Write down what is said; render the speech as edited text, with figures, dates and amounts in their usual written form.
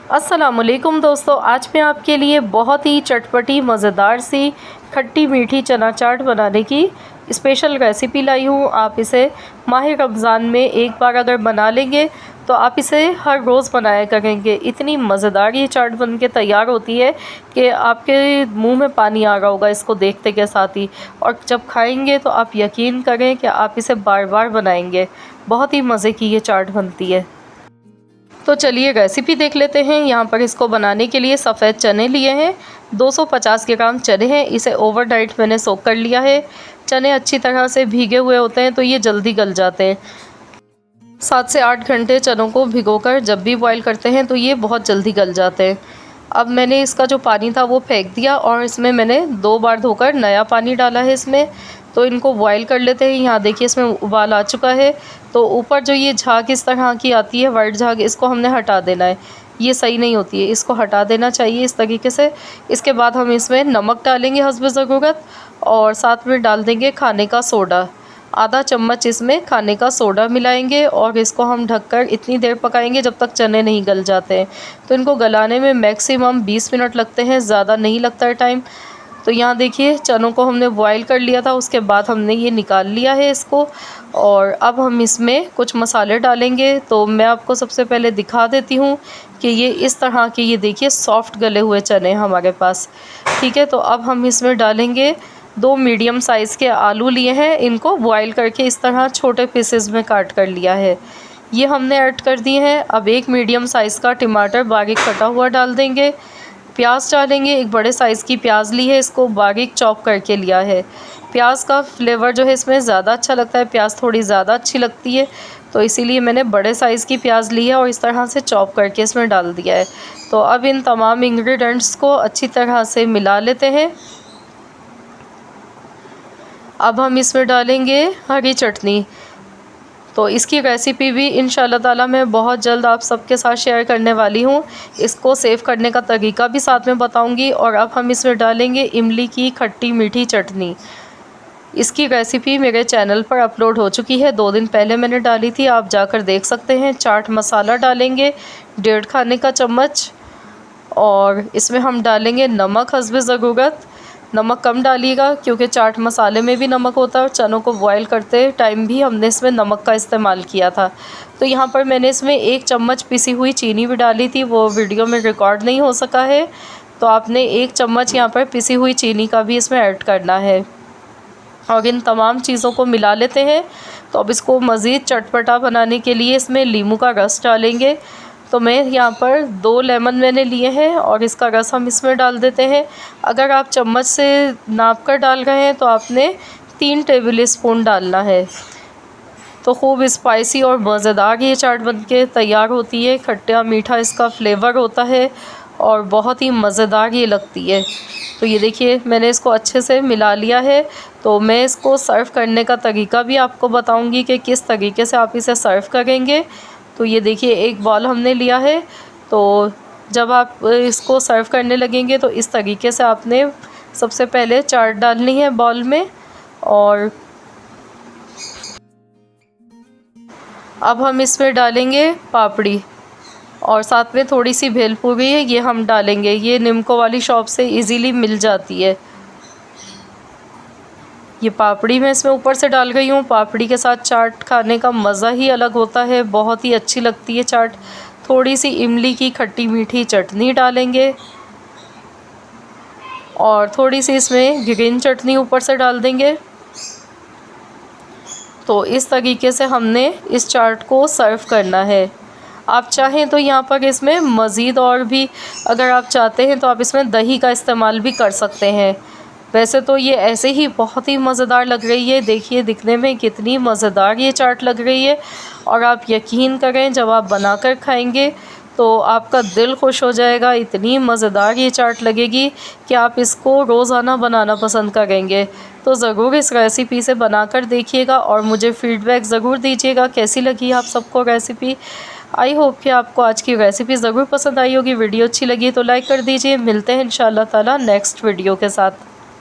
अस्सलामुअलैकुम दोस्तों, आज मैं आपके लिए बहुत ही चटपटी मज़ेदार सी खट्टी मीठी चना चाट बनाने की स्पेशल रेसिपी लाई हूँ। आप इसे माह रमज़ान में एक बार अगर बना लेंगे तो आप इसे हर रोज़ बनाया करेंगे। इतनी मज़ेदार ये चाट बन के तैयार होती है कि आपके मुंह में पानी आ रहा होगा इसको देखते के साथ ही, और जब खाएंगे तो आप यकीन करें कि आप इसे बार बार बनाएंगे। बहुत ही मज़े की ये चाट बनती है। तो चलिए रेसिपी देख लेते हैं। यहाँ पर इसको बनाने के लिए सफ़ेद चने लिए हैं। 250 ग्राम चने हैं। इसे ओवरनाइट मैंने सोक कर लिया है। चने अच्छी तरह से भीगे हुए होते हैं तो ये जल्दी गल जाते हैं। 7 से 8 घंटे चनों को भिगोकर जब भी बॉईल करते हैं तो ये बहुत जल्दी गल जाते हैं। अब मैंने इसका जो पानी था वो फेंक दिया और इसमें मैंने 2 बार धोकर नया पानी डाला है इसमें। तो इनको बॉईल कर लेते हैं। यहाँ देखिए इसमें उबाल आ चुका है। तो ऊपर जो ये झाग इस तरह की आती है, वाइट झाग, इसको हमने हटा देना है। ये सही नहीं होती है, इसको हटा देना चाहिए इस तरीके से। इसके बाद हम इसमें नमक डालेंगे हस्ब ज़रूरत, और साथ में डाल देंगे खाने का सोडा। आधा चम्मच इसमें खाने का सोडा मिलाएंगे और इसको हम ढककर इतनी देर पकाएंगे जब तक चने नहीं गल जाते हैं। तो इनको गलाने में मैक्सिमम 20 मिनट लगते हैं, ज़्यादा नहीं लगता है टाइम। तो यहाँ देखिए चनों को हमने बॉईल कर लिया था, उसके बाद हमने ये निकाल लिया है इसको। और अब हम इसमें कुछ मसाले डालेंगे। तो मैं आपको सबसे पहले दिखा देती हूँ कि ये इस तरह के, ये देखिए सॉफ्ट गले हुए चने हमारे पास, ठीक है। तो अब हम इसमें डालेंगे 2 मीडियम साइज़ के आलू लिए हैं। इनको बॉईल करके इस तरह छोटे पीसेस में काट कर लिया है, ये हमने ऐड कर दिए हैं। अब 1 मीडियम साइज़ का टमाटर बारीक कटा हुआ डाल देंगे। प्याज डालेंगे, एक बड़े साइज़ की प्याज ली है, इसको बारीक चॉप करके लिया है। प्याज का फ्लेवर जो है इसमें ज़्यादा अच्छा लगता है, प्याज थोड़ी ज़्यादा अच्छी लगती है, तो इसीलिए मैंने बड़े साइज़ की प्याज ली है और इस तरह से चॉप करके इसमें डाल दिया है। तो अब इन तमाम इंग्रेडिएंट्स को अच्छी तरह से मिला लेते हैं। अब हम इसमें डालेंगे हरी चटनी। तो इसकी रेसिपी भी इंशाल्लाह ताला मैं बहुत जल्द आप सबके साथ शेयर करने वाली हूँ। इसको सेव करने का तरीका भी साथ में बताऊँगी। और अब हम इसमें डालेंगे इमली की खट्टी मीठी चटनी। इसकी रेसिपी मेरे चैनल पर अपलोड हो चुकी है, 2 दिन पहले मैंने डाली थी, आप जाकर देख सकते हैं। चाट मसाला डालेंगे 1.5 खाने का चम्मच, और इसमें हम डालेंगे नमक हस्ब ज़रूरत। नमक कम डालिएगा क्योंकि चाट मसाले में भी नमक होता है और चनों को बॉईल करते टाइम भी हमने इसमें नमक का इस्तेमाल किया था। तो यहाँ पर मैंने इसमें 1 चम्मच पिसी हुई चीनी भी डाली थी, वो वीडियो में रिकॉर्ड नहीं हो सका है। तो आपने 1 चम्मच यहाँ पर पिसी हुई चीनी का भी इसमें ऐड करना है। और इन तमाम चीज़ों को मिला लेते हैं। तो अब इसको मज़ीद चटपटा बनाने के लिए इसमें नींबू का रस डालेंगे। तो मैं यहाँ पर 2 लेमन मैंने लिए हैं और इसका रस हम इसमें डाल देते हैं। अगर आप चम्मच से नाप कर डाल रहे हैं तो आपने 3 टेबल स्पून डालना है। तो खूब स्पाइसी और मज़ेदार ये चाट बनके तैयार होती है। खट्टा मीठा इसका फ्लेवर होता है और बहुत ही मज़ेदार ये लगती है। तो ये देखिए मैंने इसको अच्छे से मिला लिया है। तो मैं इसको सर्व करने का तरीका भी आपको बताऊंगी कि किस तरीके से आप इसे सर्व करेंगे। तो ये देखिए एक बॉल हमने लिया है। तो जब आप इसको सर्व करने लगेंगे तो इस तरीके से आपने सबसे पहले चाट डालनी है बॉल में। और अब हम इसमें डालेंगे पापड़ी और साथ में थोड़ी सी भेलपूरी है, ये हम डालेंगे। ये निम्को वाली शॉप से इजीली मिल जाती है। ये पापड़ी मैं इसमें ऊपर से डाल गई हूँ। पापड़ी के साथ चाट खाने का मज़ा ही अलग होता है, बहुत ही अच्छी लगती है चाट। थोड़ी सी इमली की खट्टी मीठी चटनी डालेंगे और थोड़ी सी इसमें ग्रीन चटनी ऊपर से डाल देंगे। तो इस तरीके से हमने इस चाट को सर्व करना है। आप चाहें तो यहाँ पर इसमें मज़ीद और भी, अगर आप चाहते हैं तो आप इसमें दही का इस्तेमाल भी कर सकते हैं। वैसे तो ये ऐसे ही बहुत ही मज़ेदार लग रही है। देखिए दिखने में कितनी मज़ेदार ये चाट लग रही है, और आप यकीन करें जब आप बनाकर खाएंगे तो आपका दिल खुश हो जाएगा। इतनी मज़ेदार ये चाट लगेगी कि आप इसको रोज़ाना बनाना पसंद करेंगे। तो ज़रूर इस रेसिपी से बनाकर देखिएगा और मुझे फ़ीडबैक ज़रूर दीजिएगा कैसी लगी आप सबको रेसिपी। आई होप कि आपको आज की रेसिपी ज़रूर पसंद आई होगी। वीडियो अच्छी लगी तो लाइक कर दीजिए। मिलते हैं इंशाल्लाह ताला नेक्स्ट वीडियो के साथ।